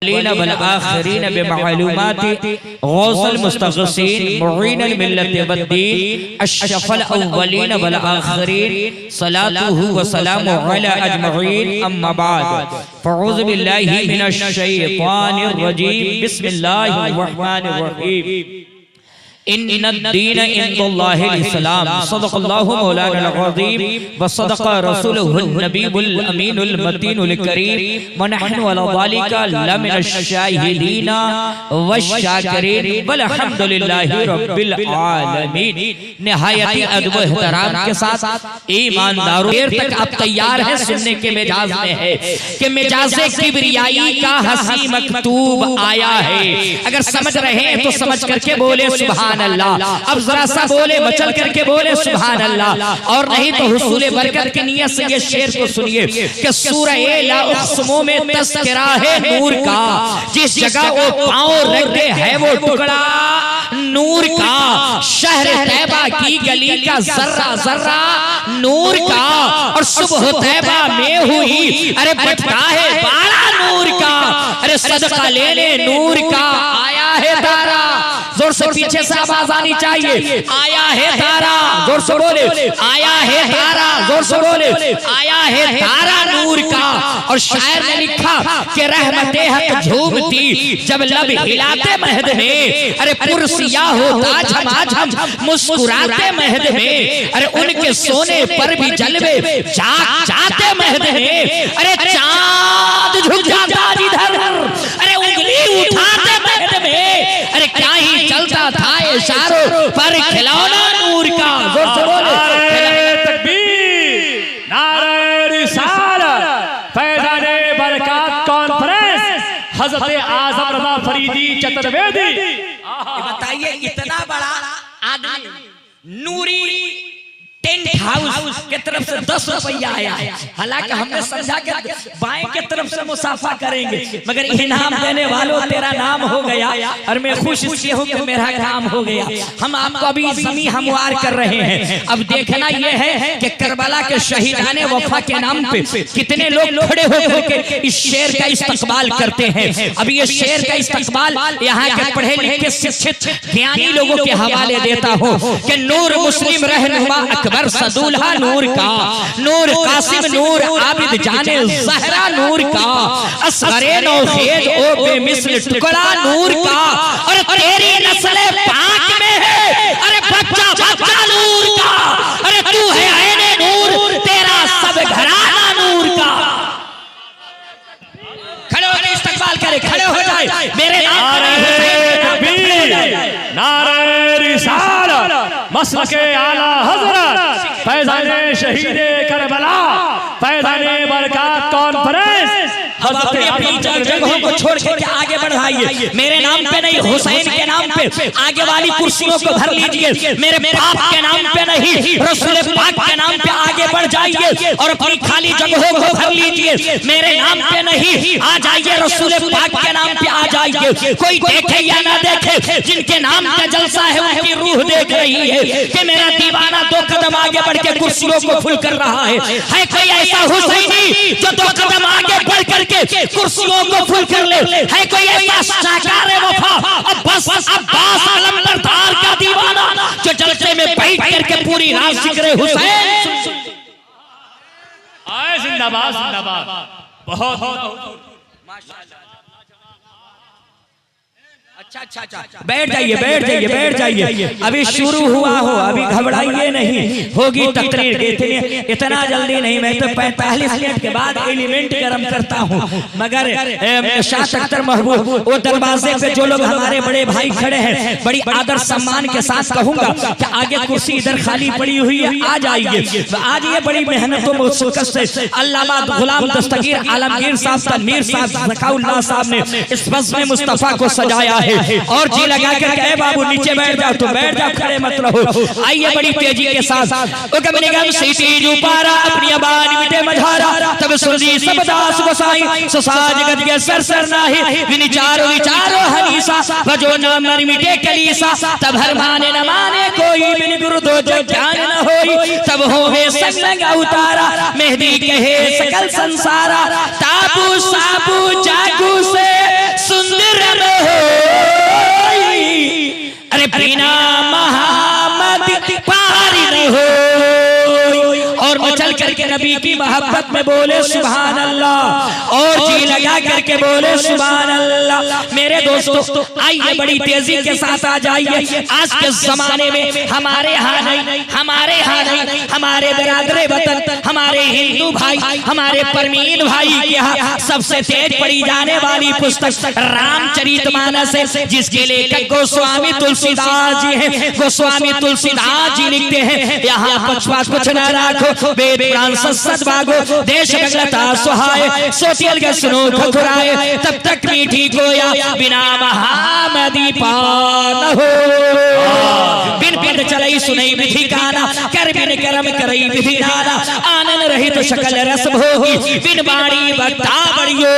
वल आखिरीन बिमालूमाति गौसल मुस्तग़सीन मुईनुल मिल्लत वद्दीन अशरफुल अव्वलीन वल आखिरीन सलातुहु व सलामुहु अला अजमईन अम्मा बाद फ़अऊज़ु बिल्लाहि मिनश शैतानिर रजीम बिस्मिल्लाहिर रहमानिर रहीम इन्नद्दीन इंदल्लाहिल इस्लाम सदक़ल्लाहु मौलाना अज़ीम व सदक़ रसूलुहुन नबीयुल अमीनुल मतीनुल करीम व नहनु अला ज़ालिका लमिनश शाहिदीन वश्शाकिरीन वल्हम्दुलिल्लाहि रब्बिल आलमीन। निहायत अदब व एहतराम के साथ ईमानदारों, देर तक आप तैयार हैं सुनने के मिजाज में है कि मिजाज़े किब्रियाई का हसी मकतूब आया है। अगर समझ रहे हैं तो समझ करके बोले सुभान अल्लाह। अब जरा सा बोले मचल करके बोले सुभान अल्लाह। और नहीं तो हुसूल बरकत की नियत से ये शेर को सुनिए कि सूरह ला उक़्सिमु में तज़किरा है नूर का, जिस जगह वो पांव रखे है वो टुकड़ा नूर का, शहर तैबा की गली का जर्रा जर्रा नूर का, और सुबह तैबा में हुई अरे बटका है बाड़ा नूर का, अरे सदका ले ले नूर का, आया है तारा। जोर से पीछे से आवाज आनी चाहिए, आया है तारा, जोर से बोले आया है तारा, जोर से बोले आया है तारा नूर का। और शायर ने लिखा कि रहमते हक झूमती जब लब हिलाते महद में, अरे पुरसिया होता झमाझम मुस्कुराते महद में, अरे उनके सोने पर भी जलवे जाग जाते महद में, अरे चांद झुक जाता जिधर, अरे उंगली उठाते महद में, अरे क्या ही चलता था इशारों पर खिलौना नूर का। जोर से बोले नारे तकबीर, नारे रिसालत, फैज़ाने बरकत कॉन्फ्रेंस, हज़रत आज़म रज़ा फरीदी चतुर्वेदी। बताइए इतना बड़ा आदमी नूरी टेंट हाउस के तरफ से 10 रुपया आया। हालांकि हमने समझा कि बाएं के तरफ से मुसाफा करेंगे, मगर इनाम देने वालों तेरा नाम हो गया और मैं खुश इसलिए हूं कि मेरा काम हो गया। हम आपको अभी ज़मीं हमवार कर रहे हैं। अब देखना यह है कि करबला के शहीदाने वफा के नाम पे कितने लोग खड़े होकर के इस शेर का इस्तकबाल करते हैं। अभी ये शेर का इस्तकबाल यहाँ के पढ़े लिखे शिक्षित ज्ञानी लोगों के हवाले देता हूँ कि नूर मुस्लिम रहनुमा अकबर सदुल्हा नूर का, नूर कासिम नूर आबिद जाने ज़हरा नूर का, असगरे नौखेज ओ बेमिसल टुकड़ा नूर का, और तेरी नस्ल पाक में है अरे बच्चा बच्चा नूर का, अरे तू है ऐने नूर, तेरा सब घराना नूर का। खड़े होकर इस्तकबाल करे, खड़े हो जाए मेरे नारे रिसालत, मसलके आला हज़रत, फैज़ाने शहीदे करबला, फैज़ाने बरकत कॉन्फ्रेंस। अब अपनी अपनी जगहों को छोड़ के आगे बढ़ाइए। मेरे नाम पे नहीं, हुसैन के नाम पे आगे वाली कुर्सियों को भर लीजिए। मेरे बाप के नाम पे नहीं, रसूल पाक के नाम पे आगे बढ़ जाइए और अपनी खाली जगहों को भर लीजिए। मेरे नाम पे नहीं, आ जाइए रसूल पाक के नाम पे आ जाइए। कोई देखे या ना देखे, जिनके नाम का जलसा है उनकी रूह देख रही है कि मेरा दीवाना 2 कदम आगे बढ़ के कुर्सियों को फुल कर रहा है कोई ऐसा हुसैनी जो 2 कदम आगे बढ़ करके कुर्सियों को फुल कर ले? है कोई ऐसा शाकार वफा अब्बास अलमदार का दीवाना जो जलसे में बैठ करके पूरी रात जिक्र हुसैन आए? जिंदाबाद जिंदाबाद, बहुत माशाअल्लाह। अच्छा, बैठ जाइए बैठ जाइए बैठ जाइए। अभी शुरू हुआ हो, अभी घबराइए नहीं, होगी तकरीर। इतना जल्दी नहीं, मैं तो 45 मिनट के बाद एलिमेंट गर्म करता हूँ। मगर शाह अख्तर महबूब वो दरवाजे पे जो लोग हमारे बड़े भाई खड़े हैं, बड़ी आदर सम्मान के साथ कहूँगा कि आगे कुर्सी इधर खाली पड़ी हुई है, आ जाइए। आज ये बड़ी मेहनतों मुशक्कत से अल्लामा गुलाम दस्तगीर आलमगीर साहब, तनवीर साहब, ज़काउल्लाह साहब ने इस बज़्म मुस्तफ़ा को सजाया है। और जी लगा कर कहे बाबू नीचे बैठ जाओ तो बैठ जाओ, खड़े मत रहो। आइए बड़ी तेजी के साथ ओ कमने गम सीटी जो पारा अपनी आबाद मिटे मझारा, तब सुनी सब दास गोसाई ससाज गद के सर नाही विचारो विचारो हनीसा, वजो न मर मिटे कलीसा, तब हर माने न माने कोई बिन गुरु दो जग ज्ञान न होई, तब होवे संग उतारा मेहदी कहे सकल संसारा, ताबू साबू जागू से करके नबी की मोहब्बत में बोले सुभान अल्लाह, और जी लगा करके बोले सुभान अल्लाह। मेरे दोस्तों आइए बड़ी तेजी के साथ आ जाइए। आज के जमाने में हमारे यहाँ नहीं, हमारे यहाँ नहीं, हमारे बिरादरे वतन, हमारे हिंदू भाई, हमारे परमीन भाई के यहाँ सबसे तेज पड़ी जाने वाली पुस्तक रामचरितमानस है, जिसके लेखक गोस्वामी तुलसीदास जी हैं। गोस्वामी तुलसीदास जी लिखते हैं, यहाँ पक्षपात कुछ न राखो, वेद पुराण सत भागो, देश बगलता सुहाए, सोतियल के सुनो खखुराए, तब तक मीठी गोया बिना महामदी पान हो। बिन बिन चलई सुनई विधि गाना, कर बिन कर्म करई विधि नाना, आनंद रहित सकल रस भोगी, बिन बाणी बता बड़ियो।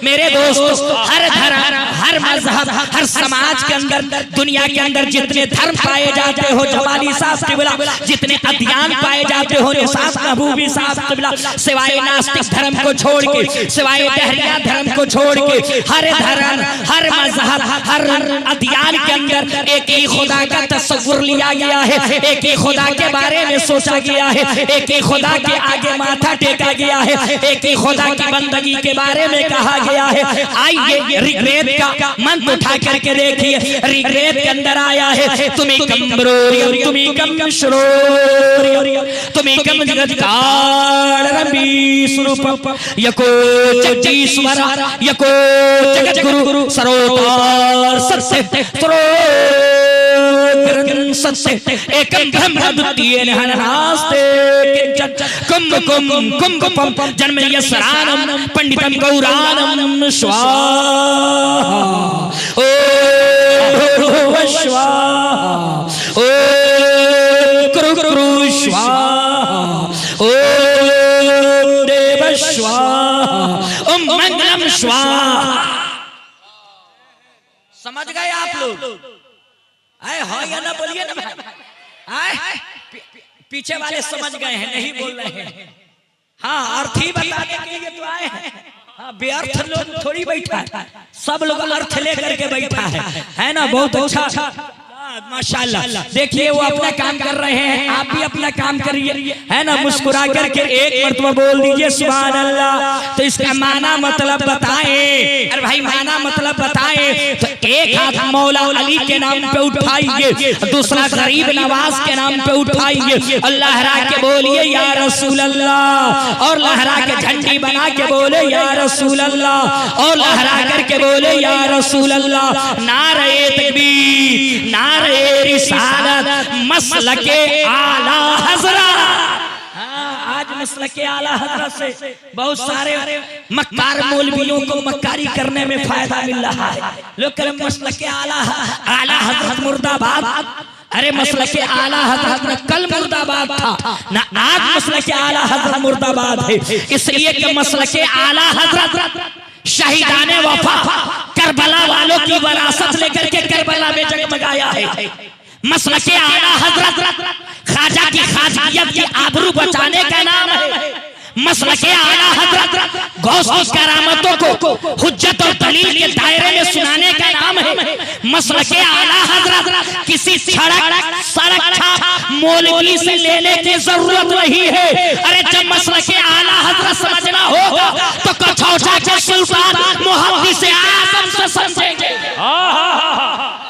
मेरे दोस्तों हर धर्म, हर मजहब, हर समाज के अंदर, दुनिया के अंदर जितने धर्म पाए जाते हो, जवानी साहब किबला, जितने अध्ययन पाए जाते हो, निसाब महबूबी साहब किबला, सिवाय नास्तिक धर्म को छोड़ के, सिवाय दहरिया धर्म को छोड़ के, हर धर्म, हर मजहब, हर अध्ययन के अंदर एक ही खुदा का तस्वुर लिया गया है, एक ही खुदा के बारे में सोचा गया है, एक ही खुदा के आगे माथा टेका गया है, एक ही खुदा की बंदगी के बारे में कहा गया है। आइए ऋग्वेद का मंत्र उठा करके देखिए, ऋग्वेद के अंदर आया है, तुम्हें कम ब्रोरियम, तुम्हें कम श्रोरियम, तुम्हें कम जगत्कारंबी स्वरूपम, यको जगदीश्वर, यको जगद्गुरु, सरोवर सत्य सत्य एकम ब्रह्म द्वितीय नास्ते कुंभ कुंभ कुंभ पम जन्म यशरानम पंडितम गौरानम स्वाहा ओ स्वाहा ओ गुरु गुरु स्वाहा ओ देव स्वाहा ओम मंगलम स्वाहा। समझ गए आप लोग? आए हो या ना बोलिए ना भाई। आए पीछे वाले समझ गए हैं, नहीं बोल रहे हैं। हाँ अर्थ ही बताने के लिए तो आए हैं। हाँ बेअर्थ लोग थोड़ी बैठा है, सब लोग अर्थ लेकर के बैठा है ना। बहुत अच्छा माशाल्लाह। देखिए वो अपना काम कर रहे हैं, आप भी अपना काम करिए, है ना। मुस्कुरा करके एक मरतबा बोल दीजिए सुभान अल्लाह। तो इसका माना मतलब बताएं। अरे भाई माना मतलब बताएं। तो एक हाथ मौला अली के नाम पे उठाइए, दूसरा गरीब नवाज के नाम पे उठाइए, और लहरा के बोलिए या रसूल अल्लाह, और लहरा के झंडी बना के बोले या रसूल अल्लाह, और लहरा करके बोले या रसूल अल्लाह। नारे तकबीर, नारे रिसालत, मसलके आला हज़रत। आज मसलके आला हज़रत से बहुत सारे मक्कार मौलवियों को मक्कारी करने में फायदा मिल रहा है। लोग कह रहे मसलके आला हज़रत मुर्दाबाद। अरे मसलके आला हज़रत न कल मुर्दाबाद था, ना आज मसलके आला हज़रत मुर्दाबाद है। इसलिए कि मसलके आला हज़रत शहीदाने वफा करबला वालों की विरासत लेकर के करबला में जगमगाया है। मसलके आला हज़रत ख्वाजा की ख्वाजियत की आबरू बचाने का नाम है। मसलके आला हज़रत गौस की करामतों को हुज्जत और दलील के दायरे में सुनाने का नाम है। मसलके आला हज़रत किसी सड़क छाप मौलवी से लेने की जरूरत नहीं है। अरे जब मसलके आला हज़रत समझना होगा तो कछौटा के सुल्तान मुहद्दिस आज़म से समझेंगे।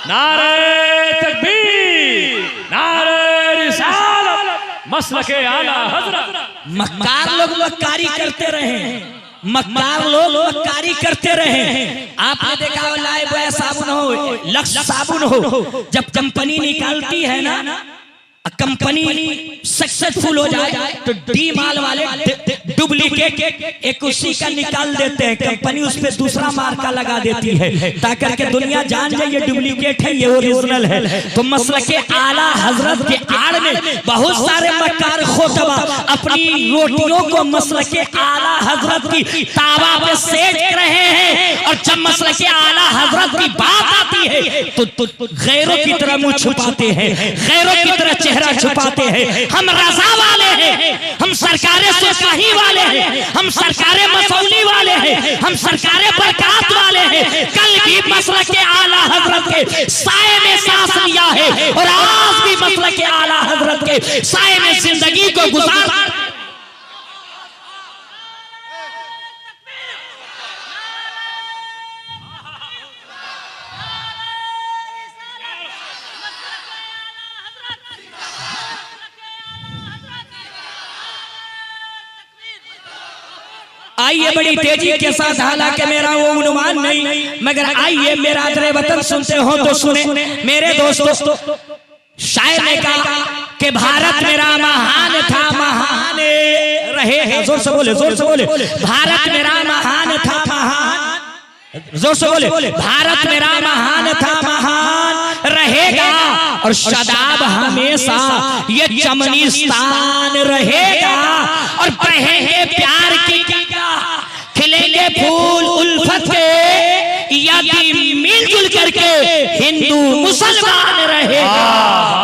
नारे तकबीर, नारे रिसालत, मसलके आला हज़रत। मक्कार लोग मक्कारी करते रहे, मक्कार लोग मक्कारी करते रहे। आपने देखा हो लाइफ बॉय साबुन हो, लक्स साबुन हो, जब कंपनी निकालती है ना, कंपनी सक्सेसफुल हो जाए तो डी माल वाले डुप्लीकेट एक उसी का निकाल देते हैं। कंपनी उस पे दूसरा मार्का लगा देती है ताकि के दुनिया जान जाए ये डुप्लीकेट है, ये ओरिजिनल है। तो मसलके आला हज़रत के आड़ में बहुत सारे मक्कार खोतबा अपनी रोटियों को मसलके आला हज़रत की तावा पे सेक रहे हैं। और जब मसलके आला हज़रत की बात आती है तो गैरों की तरह मुंह छुपाते हैं, गैरों की तरह चेहरा छुपाते हैं। हम रजा वाले हैं, हम सरकारे सुरसाही वाले हैं, हम सरकारे मसौली वाले हैं, हम सरकारे बरकत वाले हैं। कल भी मसलक के आला हजरत के साए में सांस लिया है और आज भी मसलक के आला हजरत के साए में जिंदगी को गुजार। आइए बड़ी तेजी के साथ, हालांकि मेरा वो उन्वान नहीं, मगर आइए मेरा अदरे वतन सुनते हो तो सुने मेरे दोस्तों। शायर ने कहा कि भारत मेरा महान था, महान रहेगा। जोर से बोले, जोर से बोले। भारत मेरा महान था, महान, जोर से बोले। भारत मेरा महान था, महान रहेगा और शदाब हमेशा ये चमनिस्तान रहेगा। और बहेंगे प्यार की खिलेंगे फूल उल्फत के, यदि मिलजुल करके हिंदू मुसलमान रहेगा,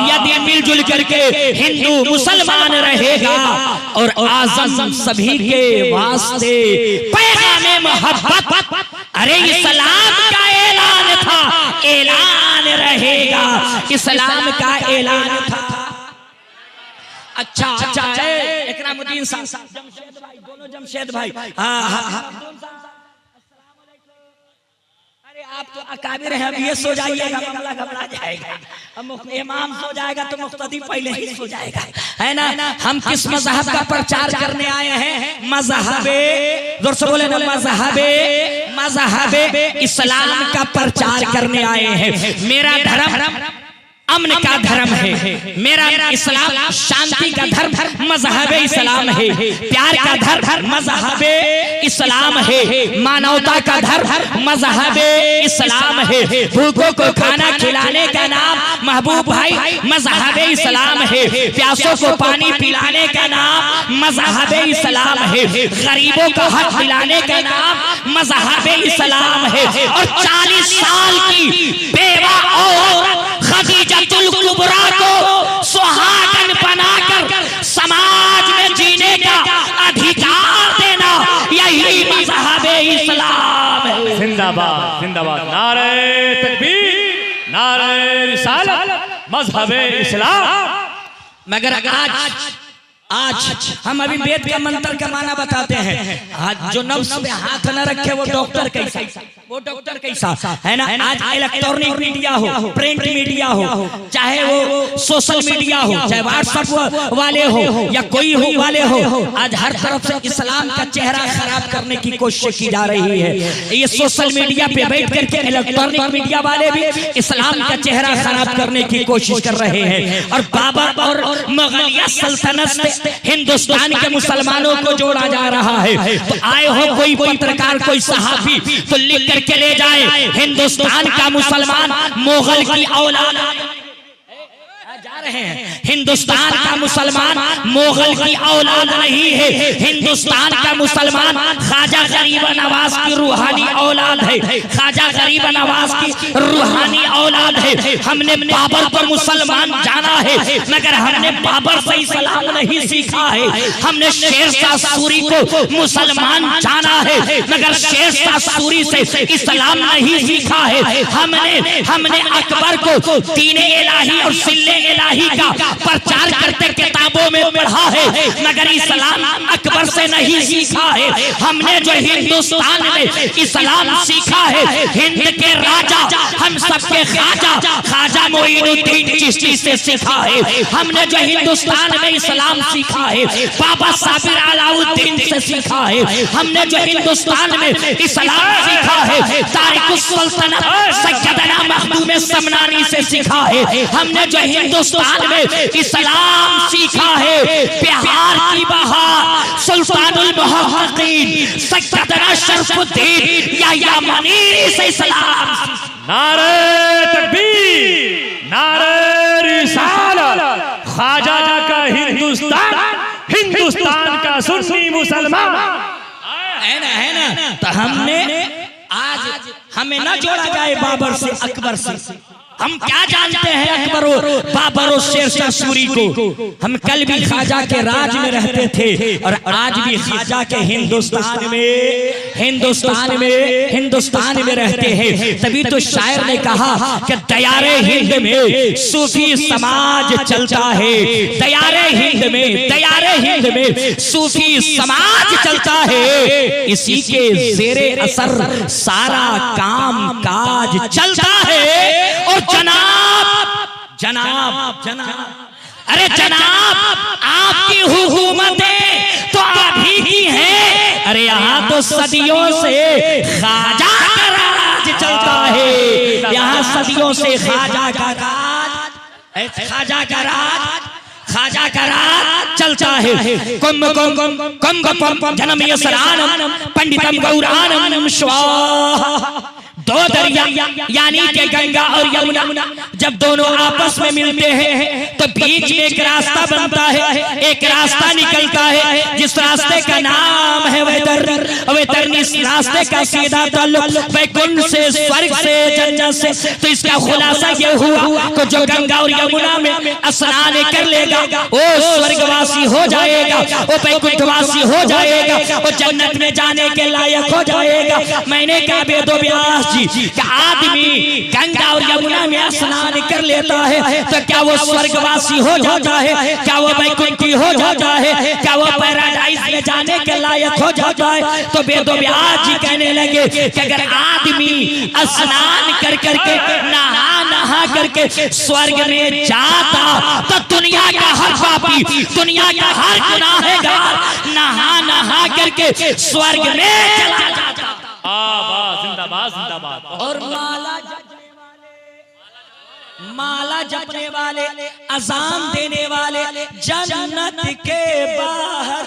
यदि मिलजुल करके हिंदू मुसलमान रहेगा। और आज़म सभी के वास्ते पैगामे मोहब्बत, अरे इस्लाम का ऐलान था, ऐलान रहेगा, इस्लाम का ऐलान था। अच्छा अच्छा है इकरामुद्दीन साहब, जमशेद भाई, दोनों जमशेद भाई। अरे आप तो अकाबिर हैं, अब ये सो जाइएगा, मामला घबरा जाएगा। अब इमाम सो जाएगा तो मुक्तदी पहले ही सो जाएगा, है ना। हम किस मजहब का प्रचार करने आए हैं? मजहबे, जोर से बोले ना, मजहबे, मजहबे इस्लाम का प्रचार करने आए हैं। मेरा धर्म अमन का धर्म है, मेरा इस्लाम शांति का धर्म, मजहब इस्लाम है। प्यार का धर्म मजहब इस्लाम है, मानवता का धर्म मजहब इस्लाम है। भूखों को खाना खिलाने का नाम महबूब भाई मजहब इस्लाम है। प्यासों को पानी पिलाने का नाम मजहब इस्लाम है। गरीबों को हक दिलाने का नाम मजहब इस्लाम है। और 40 साल की बेवा और खदीजतुल कुबरा को सुहागन बनाकर समाज में जीने का अधिकार देना, यही मजहब इस्लाम है। जिंदाबाद जिंदाबाद, नारे तकबीर, नारे रिसालत, मजहब इस्लाम। मगर आज हम अभी वेद का मंत्र का माना बताते हैं। आज जो नफ्स पे हाथ न रखे वो डॉक्टर कैसा, वो डॉक्टर कैसा, है ना। आज इलेक्ट्रॉनिक मीडिया हो, प्रिंट मीडिया हो, चाहे वो सोशल मीडिया हो, चाहे व्हाट्सएप वाले हो या कोई हो वाले हो, आज हर तरफ से इस्लाम का चेहरा खराब करने की कोशिश की जा रही है। ये सोशल मीडिया पे बैठ करके इलेक्ट्रॉनिक मीडिया वाले भी इस्लाम का चेहरा खराब करने की कोशिश कर रहे हैं। और बाबर और मुगलिया सल्तनत से हिंदुस्तान के मुसलमानों को जोड़ा जा रहा है। तो आए हो कोई पत्रकार, कोई सहाफी, तो लिख करके ले जाए, हिंदुस्तान का मुसलमान मुगल की औलाद जा रहे हैं। हिंदुस्तान का मुसलमान मुगल की औलाद नहीं है, हिंदुस्तान का मुसलमान ख्वाजा गरीब नवाज की रूहानी औलाद है, ख्वाजा गरीब नवाज की रूहानी औलाद है। हमने बाबर को मुसलमान जाना है, मगर हमने बाबर से इस्लाम नहीं सीखा है। हमने शेरशाह सूरी को मुसलमान जाना है, मगर शेरशाह सूरी से इस्लाम नहीं सीखा है। हमने अकबर को दीन इलाही और सिल्ले इलाही का प्रचार करते किताबों में पढ़ा है, मगर इस्लाम अकबर से नहीं सीखा है। हमने जो हिंदुस्तान में इस्लाम सीखा है, हिंद के राजा हम सबके ख्वाजा मोइनुद्दीन चिश्ती से सीखा है। हमने जो हिंदुस्तान में इस्लाम सीखा है, बाबा साबिर अलाउद्दीन से सीखा है। हमने जो हिंदुस्तान में इस्लाम सीखा है, तारिकुस सल्तनत सैयदना मखदूम समनानी से सीखा है। हमने जो हिंदुस्तान में इस्लाम सीखा है, बिहार की बहार सुल्तानुल मुहक्किकीन सैयदना शरफुद्दीन या मनीरी से इस्लाम। नारे तकबीर, नारे रिसालत, ख्वाजा का हिंदुस्तान, हिंदुस्तान का सुन्नी मुसलमान, है ना। तो हमने आज हमें न जोड़ा जाए बाबर से, अकबर से। हम क्या जानते हैं अकबर बाबर और शेरशाह सूरी को। हम कल भी ख्वाजा के राज में रहते थे और आज भी ख्वाजा के हिंदुस्तान में रहते हैं। तभी तो शायर ने कहा कि दयारे हिंद में सूफी समाज चलता है, दयारे हिंद में सूफी समाज चलता है। इसी के जेरे असर सारा काम काज चलता है। और जनाब अरे जनाब, आपकी हुकूमतें तो आप ही की हैं। अरे यहाँ तो सदियों से ख्वाजा का राज चलता है, यहाँ सदियों से ख्वाजा का राज चलता है। कुम जन्म यसरानम पंडितम गौरानम स्वाहा। दो दरिया यानी के गंगा और यमुना जब दोनों आपस में मिलते हैं तो बीच में एक रास्ता बनता है, एक रास्ता निकलता है जिस रास्ते का नाम है वैतरनी। इस रास्ते का सीधा ताल्लुक वैकुंठ से, स्वर्ग से, जन्नत से। तो इसका खुलासा ये हुआ कि जो गंगा और यमुना में स्नान कर लेगा वो स्वर्गवासी हो जाएगा, वो वैकुंठवासी हो जाएगा, वो जन्नत में जाने के लायक हो जाएगा। मैंने कहा बेदो व्यास जी कि आदमी गंगा और यमुना में स्नान कर लेता है तो क्या वो स्वर्गवासी हो जाता है, क्या वो वैकुंठी हो जाता है, क्या वो पैराडाइज में जाने के लायक हो जाता है। तो बेदो व्यास जी कहने लगे कि अगर आदमी स्नान कर करके नहा करके स्वर्ग में जाता तो दुनिया का हर पापी, दुनिया का हर गुनाहगार नहा करके स्वर्ग में चला जाता। जिंदाबाद जिंदाबाद। और माला जपने वाले, अजान देने वाले जन्नत के बाहर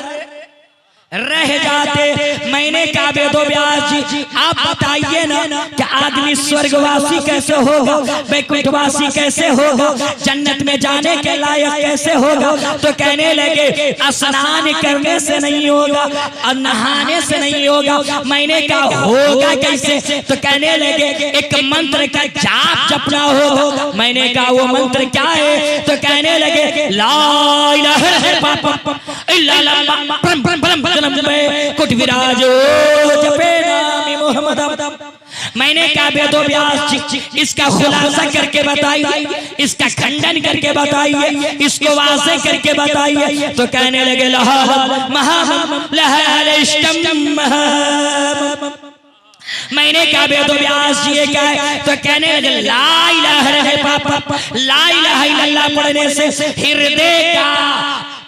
रह जाते। मैंने कहा बेदो व्यास जी आप बताइए ना कि आदमी स्वर्गवासी कैसे होगा, वैकुंठवासी कैसे होगा, जन्नत में जाने के लायक कैसे होगा। तो कहने लगे स्नान करने से नहीं होगा और नहाने से नहीं होगा। मैंने कहा होगा कैसे? तो कहने लगे एक मंत्र का जाप जपना होगा। मैंने कहा वो मंत्र क्या है? तो कहने लगे ला इलाहा इल्लल्लाह कुट विराजो जपे नाम मोहम्मद। मैंने कहा बेदो व्यास जी इसका खुलासा करके बताइए, इसका खंडन करके बताइए, इसको वाज़े करके बताइए। तो कहने लगे मैंने कहा बेदो व्यास जी ये क्या है? तो कहने लगे ला इलाहा इल्लल्लाह पढ़ने से हृदय का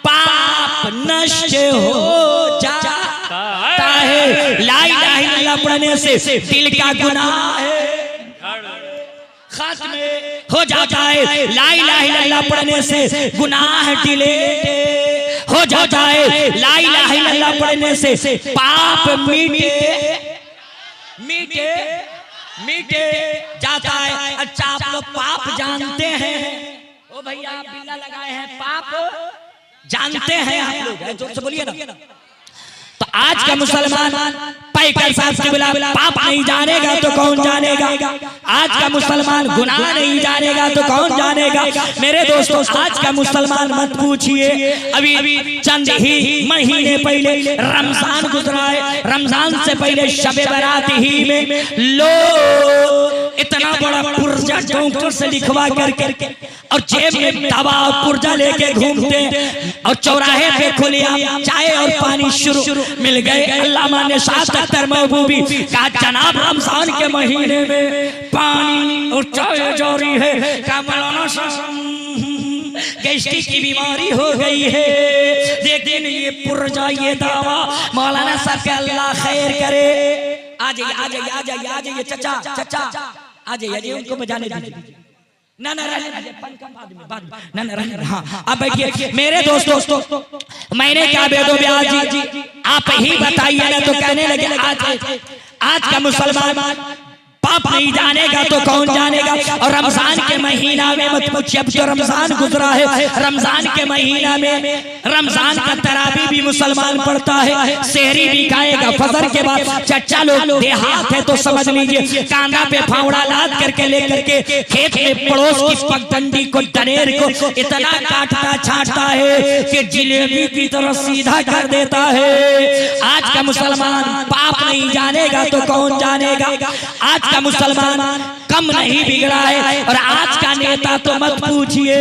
पाप नष्ट हो जाता है। ला इलाहा इल्लल्लाह पढ़ने से दिल का गुनाह खत्म हो जाता है। ला इलाहा इल्लल्लाह पढ़ने से गुनाह डिलीट हो जाता है। ला इलाहा इल्लल्लाह पढ़ने से पाप मिटे जाता है। अच्छा आप लोग पाप जानते हैं? ओ भैया आप बिल्ला लगाए हैं, पाप जानते हैं आप लोग? जोर से बोलिए ना। तो आज का मुसलमान पैकर साहब के बिला पाप नहीं जानेगा तो कौन जानेगा? आज का मुसलमान गुनाह नहीं जानेगा तो कौन जानेगा? मेरे दोस्तों आज का मुसलमान मत पूछिए, अभी चंद ही महीने पहले रमजान गुजरा है। रमजान से पहले शबे बारात ही में लोग इतना बड़ा पुर्जा डॉक्टर से लिखवा करके और जेब में दवा और पुर्जा लेके घूमते हैं और चौराहे पे खुलिया चाय और पानी शुरू मिल गए। अल्लामा ने शाह अख्तर महबूबी कहा जनाब रमजान के महीने में पानी और चाय जारी है, क्या मौलाना गैस्ट्रिक की बीमारी हो गई है। लेकिन ये पुर्जा ये दवा मौलाना साहब के अल्लाह खैर करे। आ जाइए चचा आ जाइए, उनको बजाने दीजिए। ना हाँ अब बैठिए। मेरे दोस्तों मैंने क्या बेदो व्यास जी आप ही बताइए ना। तो कहने लगे आज का मुसलमान पाप नहीं जानेगा तो कौन जानेगा। और रमजान के महीना में मत पूछिए, अब जो रमजान गुजरा है, रमजान के महीना में रमजान का तरावी भी मुसलमान पढ़ता है, सहरी भी खाएगा फजर के बाद। चच्चा लोग देहात है तो समझ लीजिए, कांधा पे फावड़ा लाद करके लेकर के खेत में पड़ोस की पगडंडी को दनेर को इतना काटता छाटता है कि जिलेबी की तरह सीधा कर देता है। आज का मुसलमान पाप नहीं जानेगा तो कौन जानेगा। आज का मुसलमान कम नहीं बिगड़ा है, और आज का नेता तो मत पूछिए,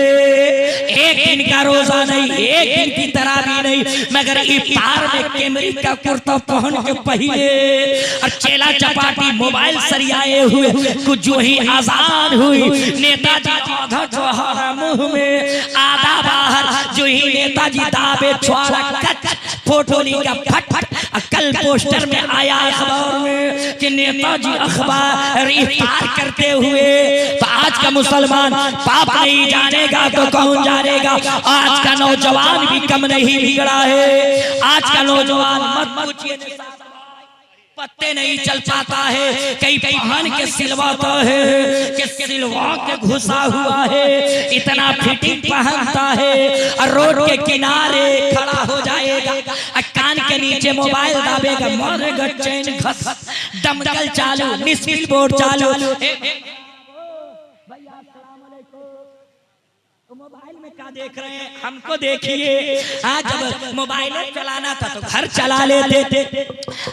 एक दिन का रोजा नहीं, एक दिन की तरावी नहीं, मगर इफ्तार में कैमरी का कुर्ता पहन के पहले और चेला चपाटी मोबाइल सरियाए हुए, कुछ जो ही आजान हुई, नेताजी आधा चौहारा मुंह में आधा बाहर, जो ही नेताजी दाबे छुआरा कच फोटो लिखा फट फट। कल पोस्टर में आया अखबार में कि नेताजी अखबार इफ्तार करते हुए। तो आज का मुसलमान पाप नहीं जानेगा तो कौन जानेगा। आज का नौजवान भी कम नहीं बिगड़ा है। आज का नौजवान मत पूछिए, पत्ते नहीं चल पाता है, कई पहन के सिलवाता है कि सिलवा के घुसा हुआ है, इतना फिटिंग पहनता है, और रोड के किनारे खड़ा हो जाएगा, कान के नीचे मोबाइल दाबेगा, मारेगा चैन घस, दमकल चालू, निस्किल बोर्ड चालू। मोबाइल में क्या देख रहे हैं, हमको देखिए। आज जब मोबाइल चलाना था तो घर चला लेते थे,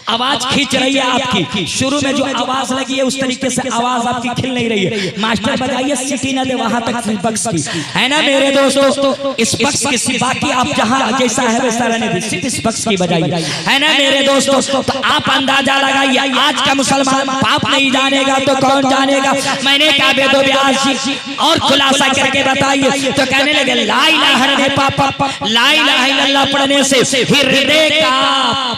आवाज खींच रही है आपकी, शुरू में जो आवाज लगी है उस तरीके से आवाज आपकी खिल नहीं रही है। मास्टर बजाइए सीटी न दे वहां तक बक्स की, है ना मेरे दोस्तों। इस बक्स की सिवा की आप जहां जैसा है वैसा रहने दीजिए, इस बक्स की बजाइए, है ना मेरे दोस्तों। तो आप अंदाजा लगाइए, आज का मुसलमान पाप नहीं जानेगा तो कौन जानेगा। मैंने कहा बेदो ब्यास जी और खुलासा करके बताइए, तो कहने लगे ला इलाहा ला इलाहा इल्लल्लाह पढ़ने से हृदय का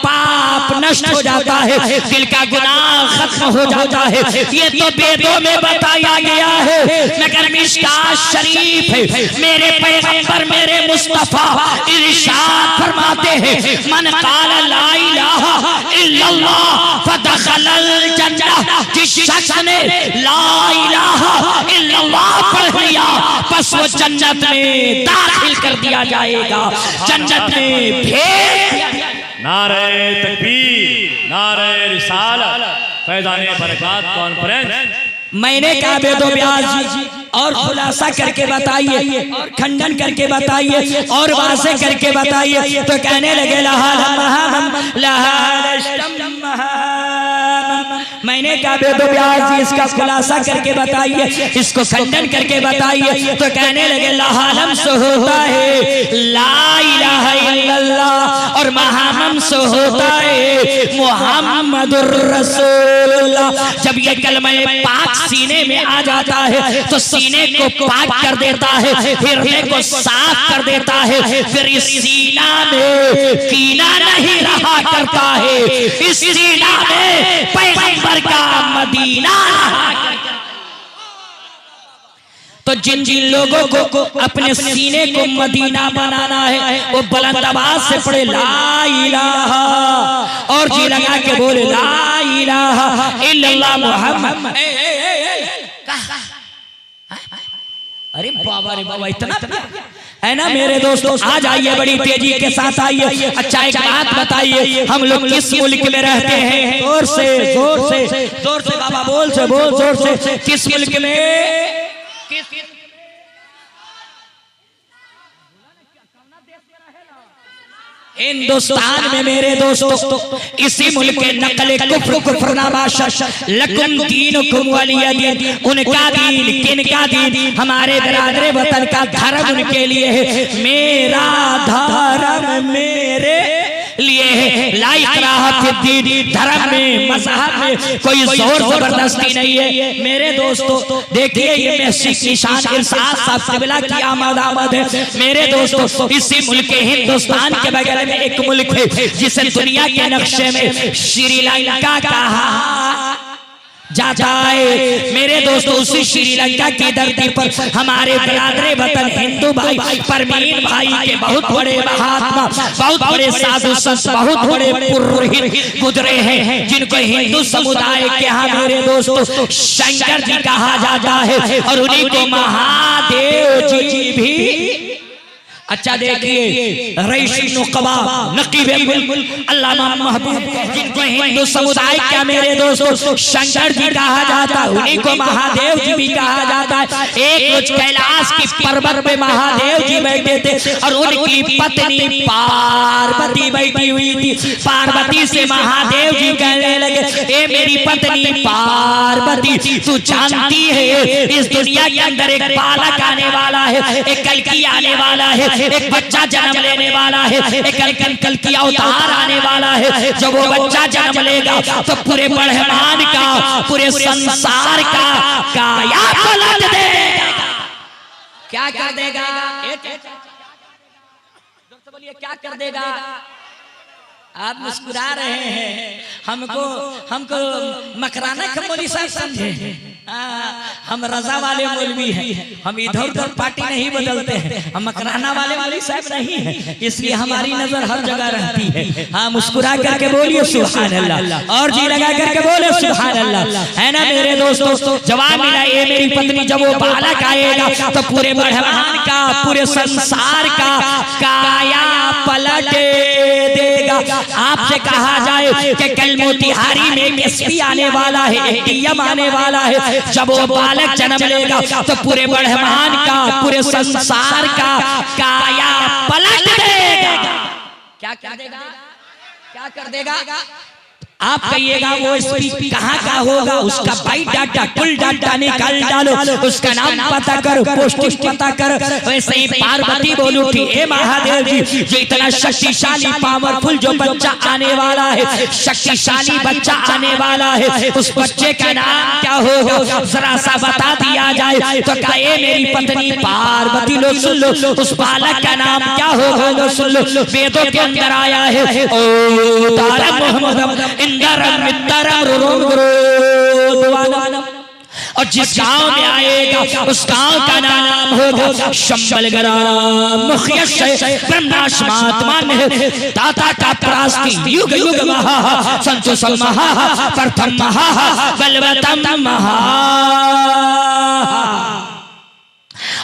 पाप नष्ट हो जाता है, दिल का गुनाह खत्म हो जाता है। ये तो वेदों में बताया गया है, मगर मिशकात शरीफ है, मेरे पैगंबर मेरे मुस्तफा इरशाद फरमाते हैं, मन क़ाल ला इलाहा इल्लल्लाह फदखलल जन्नह। जिस शख्स ने ला इलाहा इल्लल्लाह पढ़ लिया बस वो जन्नत में दाखिल कर दिया जाएगा, जन्नत में भेज। नारे तकबीर, नारे रिसालत, फैज़ाने बरक़ात कॉन्फ्रेंस। मैंने कहा बेदो ब्यास जी और खुलासा करके बताइए, और खंडन करके बताइए, और वाज़े करके बताइए। तो कहने लगे मैंने कहा बेदो ब्यास जी इसका खुलासा करके बताइए, इसको खंडन करके बताइए। तो कहने लगे लहालम से होता है ला इलाहा इल्लल्लाह, और महामम से होता है मुहम्मदुर रसूलुल्लाह। जब ये कलमा पाक सीने में आ जाता है तो सीने को पाक कर देता है, हृदय को साफ कर देता है, फिर इस सीना में कीना नहीं रहा करता है, इस सीना में पैगंबर का मदीना रहा करता। तो जिन जिन लोगों को अपने सीने को मदीना बनाना है वो बुलंद आवाज से पढ़े ला इलाहा, और जी लगा के बोले ला इलाहा इल्लल्लाह मुहम्मद। अरे बाबा रे बाबा, इतना है ना मेरे दोस्तों। आ जाइए बड़ी तेजी के साथ आइए। अच्छा एक बात बताइए, हम लोग किस मुल्क में रहते हैं? जोर से जोर से जोर से बाबा बोल से बोल जोर से, किस मुल्क में? हिंदुस्तान में मेरे दोस्तों। इसी मुल्क के नकले कुफ्र कुफ्रनामा लकुम दीनुकुम वलिय दीन, उनका दीन किनका दीन? हमारे बिरादरे वतन का धर्म उनके लिए है, मेरा धर्म मेरे लिए है। ला इकराहा फिद्दीन, धर्म में मज़हब में कोई जोर जबरदस्ती नहीं है मेरे दोस्तों। देखिए ये महसिस निशान इरशाद साहब क़िबला की आमद है मेरे दोस्तों। इसी मुल्क के हिंदुस्तान के बगल में एक मुल्क है जिसे दुनिया के नक्शे में श्रीलंका कहा जाता है। मेरे दोस्तों उसी श्रीलंका की धरती पर हमारे बिरादरे वतन हिंदू भाई परमीन भाई के बहुत बड़े महात्मा, बहुत बड़े साधु संत, बहुत बड़े पुरोहित गुजरे हैं, जिनको हिंदू समुदाय के यहाँ मेरे दोस्तों शंकर जी कहा जाता है, और उन्हीं को महादेव जी भी। अच्छा देखिए, रईस नुकबा नकीबे मुल्क अल्लामा महबूब, जिनको हिंदू समुदाय का मेरे दोस्तों शंकर जी कहा जाता है, उन्हीं को महादेव जी भी कहा जाता है। एक रोज कैलाश की पर्वत पे महादेव जी बैठे थे और उनकी पत्नी पार्वती बैठी हुई थी। पार्वती से महादेव जी कहने लगे, ए मेरी पत्नी पार्वती, तू जानती है इस दुनिया के अंदर एक बालक आने वाला है, एक कल्कि आने वाला है, एक बच्चा जन्म लेने वाला है, एक कल्कि अवतार आने वाला है। जब वो बच्चा जन्म लेगा तो पूरे ब्रह्मांड का, पूरे संसार का काया पलट देगा। क्या कर देगा? बोलिए क्या कर देगा? आप मुस्कुरा रहे हैं, हमको मकराना का मौलवी साहब समझे। हम रजा वाले मौलवी हैं, हम इधर उधर पार्टी नहीं बदलते हैं, हम मकराना वाले मौलवी साहब नहीं हैं, इसलिए हमारी नजर हर जगह रहती है। हाँ, मुस्कुरा करके बोलिए सुभान अल्लाह, और जी लगा करके बोले सुभान अल्लाह, है ना मेरे दोस्तों। जवाब मिला, ये मेरी पत्नी जब वो बालक आएगा तो पूरे ब्रह्मांड का, पूरे संसार का काया पलट देगा। आपसे कहा जाए कि कल मोतिहारी में एसपी आने वाला है, डीएम आने वाला है, जब वो बालक जन्म लेगा तो पूरे ब्रह्मांड का, पूरे संसार का काया पलट देगा। क्या कर देगा? क्या कर देगा? आप कहिएगा वो एसपी कहाँ का होगा, उसका बायोडाटा फुल डाटा निकाल डालो, उसका नाम पता करो, पोस्टिंग पता करो। वैसे ही पार्वती बोल उठी, ए महादेव जी, जो इतना शक्तिशाली पावरफुल जो बच्चा आने वाला है, शक्तिशाली बच्चा आने वाला है, उस बच्चे का नाम क्या होगा जरा सा बता दिया जाए। तो कहा, ए मेरी पत्नी पार्वती, लो सुन लो, उस बालक का नाम क्या होगा, लो सुन लो, वेदों के अंदर आया है, ओ तारा मोहम्मद और जिस गांव में आएगा उस गांव का नाम होगा शंबलग्राम। ब्रह्मनाश महात्मा ने दाता का प्रास्ति युग युग महा संतोष महा प्रथम महा बलवतम महा।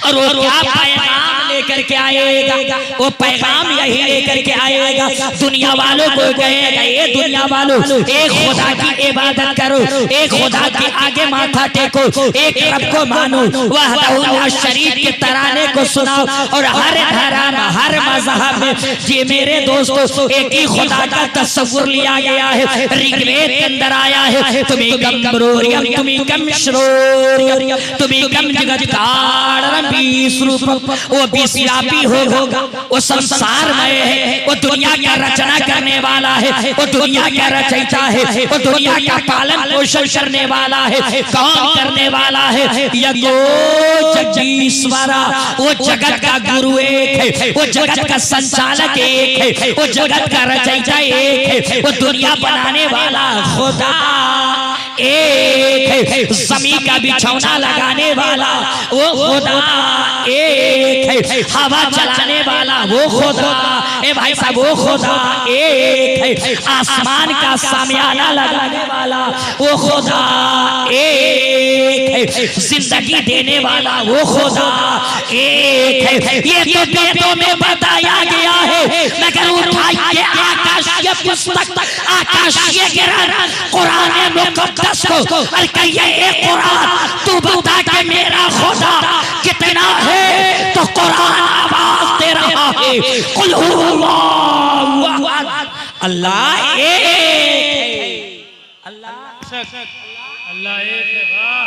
और वो क्या पैगाम लेकर के आएगा? वो पैगाम यही लेकर के आएगा, दुनिया वालों को कहेगा, ये दुनिया वालों, एक खुदा की इबादत करो, एक खुदा के आगे माथा टेको, एक रब को मानो, वह शरीफ के तराने को सुनाओ, और हर धर्म हर मजहब में ये मेरे दोस्तों एक ही खुदा का तस्वुर लिया गया है। ऋग्वेद के अंदर आया है, तुम्हें कम ब्रोरियम तुम्हें कम श्रोरियम तुम्हें कम जगत वो विश्वव्यापी होगा, वो संसारमय है, वो दुनिया का रचना करने वाला है, वो दुनिया का रचयिता है, वो दुनिया का पालन पोषण करने वाला है। कौन करने वाला है? यज्ञो जगदीश्वरा, वो जगत का गुरु एक है, वो जगत का संचालक एक है, वो जगत का रचयिता एक है, वो दुनिया बनाने वाला खुदा एक है, जमीन का बिछौना लगाने वाला वो खुदा एक है, हवा चलाने वाला वो खुदा, ए भाई साहब वो खुदा एक है, आसमान का सामियाना लगाने वाला वो खुदा एक है, जिंदगी देने वाला वो खुदा एक है। ये तो वेदों में बताया गया है, मगर उठाइए आकाशीय पुस्तक, आकाशीय ग्रंथ कुरान मुकद्दस को और कहिए, ए कुरान तू बता के मेरा खुदा कितना है? तो कुरान आवाज दे रहा है, कुल हुवल्लाहु अहद, अल्लाह एक है, अल्लाह एक है, वाह,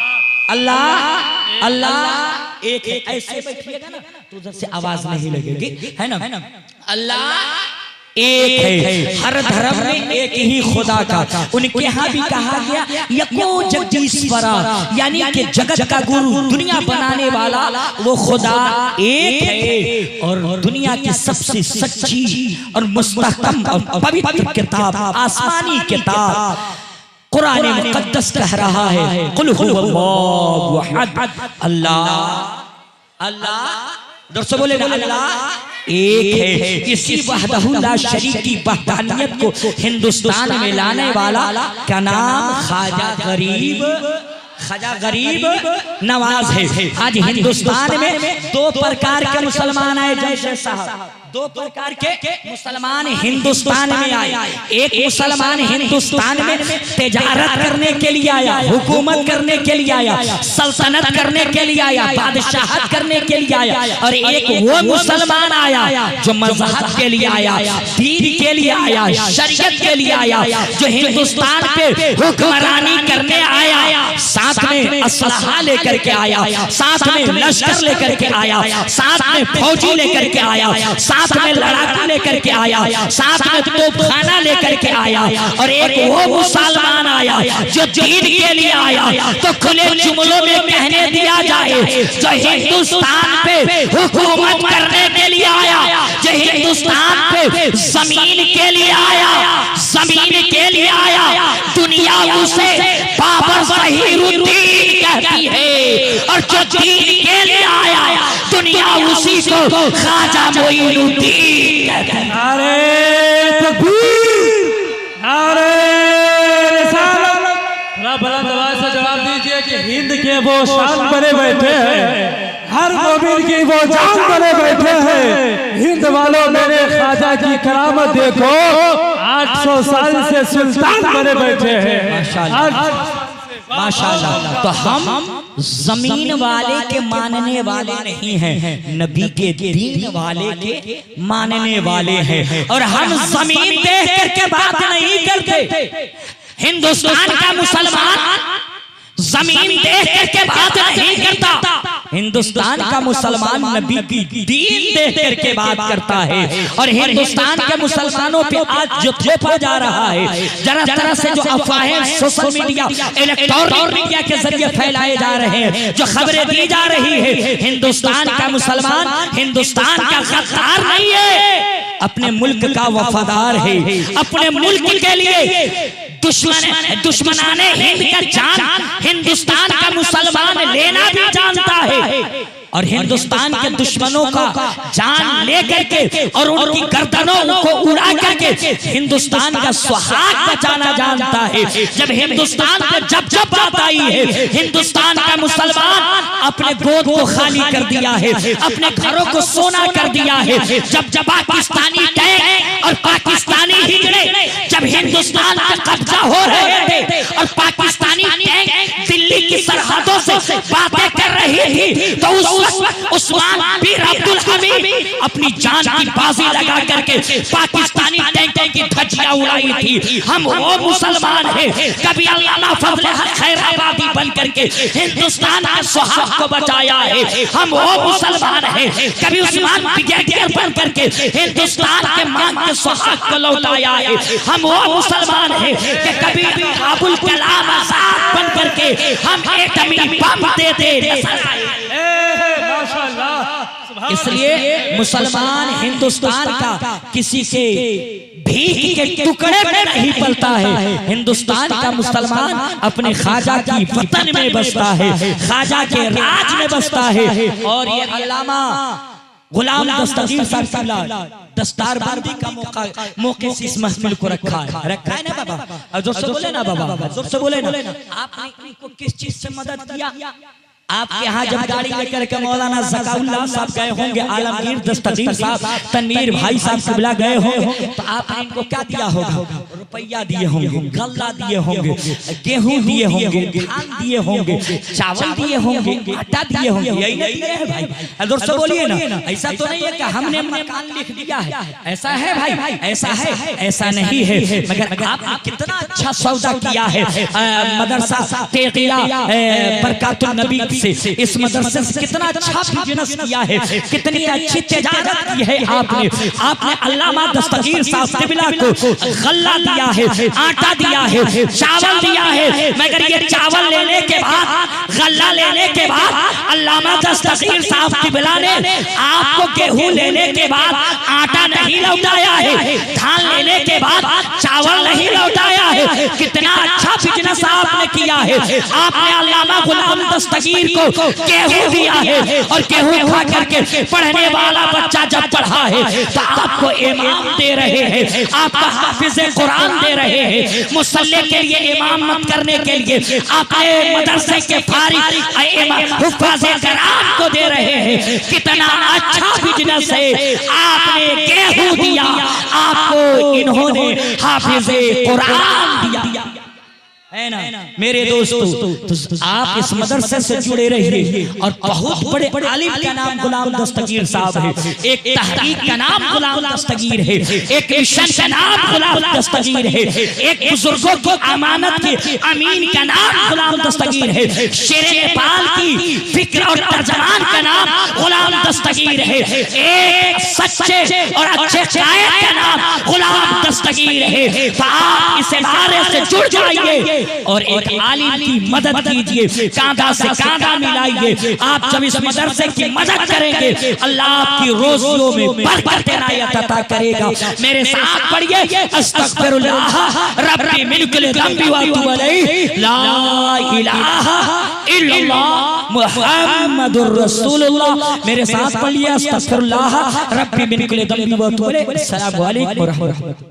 अल्लाह एक है। ऐसे बैठिएगा ना तो उधर से आवाज नहीं लगेगी, है ना? अल्लाह एक है, हर धर्म में एक ही खुदा का। उनके यहाँ भी कहा गया यको जगदीश्वरा, यानी कि जगत का गुरु, दुनिया बनाने वाला वो खुदा एक है। और दुनिया की सबसे सच्ची और मुस्तहकम और पवित्र किताब, आसमानी किताब कुरान मुक़द्दस कह रहा है कुल हुवल्लाहु अहद, अल्लाह अल्लाह, दोस्तों बोले ना अल्लाह एक है। इसी वहदहु ला शरीक की वहदानियत को हिंदुस्तान में लाने वाला का नाम ख्वाजा गरीब नवाज है। आज हिंदुस्तान में दो प्रकार के मुसलमान आए, जैसे साहब दो प्रकार के मुसलमान हिंदुस्तान में आए। एक मुसलमान हिंदुस्तान में तिजारत करने के लिए आया, हुकूमत करने के लिए आया, सल्तनत करने के लिए आया, बादशाहत करने के लिए आया। और एक वो मुसलमान आया जो मजहब के लिए आया, दीन के लिए आया, शरीयत के लिए आया, जो हिंदुस्तान पे हुक्मरानी करने आया, साथ में असलहा लेकर के आया, साथ में लश्कर लेकर के आया, साथ में फौजी लेकर के आया, साथ में लड़ाकू लेकर के आया, साथ में तोपखाना लेकर के आया। और एक वो मुसलमान आया जो दीन के लिए आया। तो खुले जुमलों में कहने दिया जाए, जो हिंदुस्तान पे हुकूमत करने के लिए आया, जो हिंदुस्तान पे जमीन के लिए आया, जमीन के लिए आया, दुनिया उसे बाबर ज़हीरुद्दीन कहती है। और जो दीन के लिए आया, दुनिया उसी को ख्वाजा मोइनुद्दीन कहती है। नारे तकबीर, नारे रिसालत। थोड़ा बुलंद आवाज से जवाब दीजिए कि हिंद के वो शान बने बैठे हैं, हर मोमिन की वो जान बने बैठे हैं। हिंद वालों मेरे ख्वाजा की करामत देखो, 800 साल से सुल्तान बने बैठे हैं। माशाल्लाह। तो हम जमीन वाले के मानने वाले नहीं हैं, नबी के दीन वाले के मानने वाले हैं। और हम जमीन देख करके बात नहीं करते। हिंदुस्तान का मुसलमान जमीन देख करके बात नहीं करता, हिंदुस्तान का मुसलमान नबी की दीन देख करके बात करता है। और हिंदुस्तान के मुसलमानों पे आज जो थोपा जा रहा है, जरा तरह से जो अफवाहें सोशल मीडिया, इलेक्ट्रॉनिक मीडिया के जरिए फैलाए जा रहे हैं, जो खबरें दी जा रही है, हिंदुस्तान का मुसलमान हिंदुस्तान का गद्दार नहीं है, अपने मुल्क का वफादार है। अपने मुल्क के लिए दुश्मनाने हिंद का जान हिंदुस्तान का मुसलमान लेना भी जानता है। और हिंदुस्तान के दुश्मनों का जान लेकर के और उनकी गर्दनों को उड़ा करके हिंदुस्तान का सुहाग बचाना जानता है। जब हिंदुस्तान पे जब जब बात आई है, हिंदुस्तान का मुसलमान अपने गोद को खाली कर दिया है, अपने घरों को सोना कर दिया है। जब जब पाकिस्तानी टैंक और पाकिस्तानी हिजड़े जब हिंदुस्तान का कब्जा हो रहे थे और पाकिस्तानी टैंक दिल्ली की सरहदों से बातें कर रही थी, तो उस्मान बिन अब्दुल हमीद अपनी जान की बाजी लगा करके पाकिस्तानी टैंकों की धज्जियां उड़ाई थी। हम वो मुसलमान हैं, कभी अल्लामा फजल हक खैराबादी बन करके हिंदुस्तान के सुहाग को बचाया है। हम वो मुसलमान हैं, कभी उस्मान ब्रिगेडियर बन करके हिंदुस्तान के मान के सुहाग को लौटाया है। हम वो मुसलमान हैं कि कभी अबुल कलाम आजाद बन करके हम एटमी बम दे दे। इसलिए मुसलमान हिंदुस्तान का किसी के भीख के टुकड़े में नहीं पलता है। हिंदुस्तान का मुसलमान अपने ख्वाजा की वतन में बसता है, ख्वाजा के राज में बसता है। और ये अल्लामा गुलाम दस्तगीर साहब दस्तारबंदी का मौके से इस महफिल को रखा है ना बाबा। और जोर से बोले ना बाबा, जोर से बोले ना। आपने इनको किस चीज से मदद किया? आपके यहाँ जब गाड़ी लेकर के मौलाना ज़काउल्लाह साहब गए होंगे, आलमगीर दस्तगीर साहब, तनवीर भाई साहब सिबला गए होंगे, तो आपने इनको क्या दिया होगा? रुपया दिए होंगे, गल्ला दिए होंगे, गेहूं दिए होंगे, धान दिए होंगे, चावल दिए होंगे, आटा दिए होंगे। यही नहीं दिए है भाई? जोर से बोलिए ना। ऐसा तो नहीं है कि हमने मकान लिख दिया है, ऐसा है भाई? ऐसा है? ऐसा नहीं है। मगर आपने कितना अच्छा सौदा किया है। मदरसा तेगिया बरकातुन नबी से, इस मदरसे से कितना अच्छा बिजनेस किया है, कितनी अच्छी तिजारत की है आपने। आपने अल्लामा दस्तगीर साहब सिबला को गल्ला दिया है, आटा दिया है, चावल दिया है। मगर ये चावल लेने के बाद, गल्ला लेने के बाद अल्लामा दस्तगीर साहब सिबला ने आपको गेहूं लेने के बाद आटा नहीं लौटाया है, धान लेने के बाद चावल नहीं लौटाया है। है, कितना अच्छा बिजनेस आपने किया है। आपने अल्लामा गुलाम दस्तगीर को गेहूं दिया है और गेहूं खा करके पढ़ने वाला बच्चा जब पढ़ा है तो आपको इमाम दे रहे हैं, आपका हाफिज कुरान दे रहे हैं। मुसल्ले के लिए इमामत करने के लिए आपने मदरसे के फारिग हुफ्फाज़ कुरान को दे रहे हैं। कितना अच्छा बिजनेस है। आपने गेहूं दिया, आपको इन्होंने हाफिज कुरान दिया, है ना मेरे दोस्तों। तो आप इस मदरसे से जुड़े रहिए। और बहुत बड़े आलिम का नाम गुलाम दस्तगीर साहब है, एक तहरीक का नाम गुलाम दस्तगीर है, एक मिशन का नाम गुलाम दस्तगीर है, एक बुजुर्गों की अमानत के अमीन का नाम गुलाम दस्तगीर है, शेरे नेपाल की फिक्र और तर्जमान का नाम गुलाम दस्तगीर है, एक सच्चे और अच्छे कायद का नाम गुलाम दस्तगीर है। तो आप इस इदारे से जुड़ जाइए और एक आलिम की मदद कीजिए, कांधा से कांधा मिलाइए। आप जब इस मदरसे की मदद करेंगे अल्लाह आपकी रोजियों में बरकत इनायत अता करेगा। मेरे साथ पढ़िए, अस्तगफिरुल्लाह रब्बी मिन कुल्लि ज़ंबि व अतूबु अलैहि, ला इलाहा इल्लल्लाह मुहम्मदुर रसूलुल्लाह। मेरे साथ पढ़िए, अस्तगफिरुल्लाह रब्बी मिन कुल्लि ज़ंबि व अतूबु अलैहि। अस्सलामु अलैकुम व रहमतुल्लाह।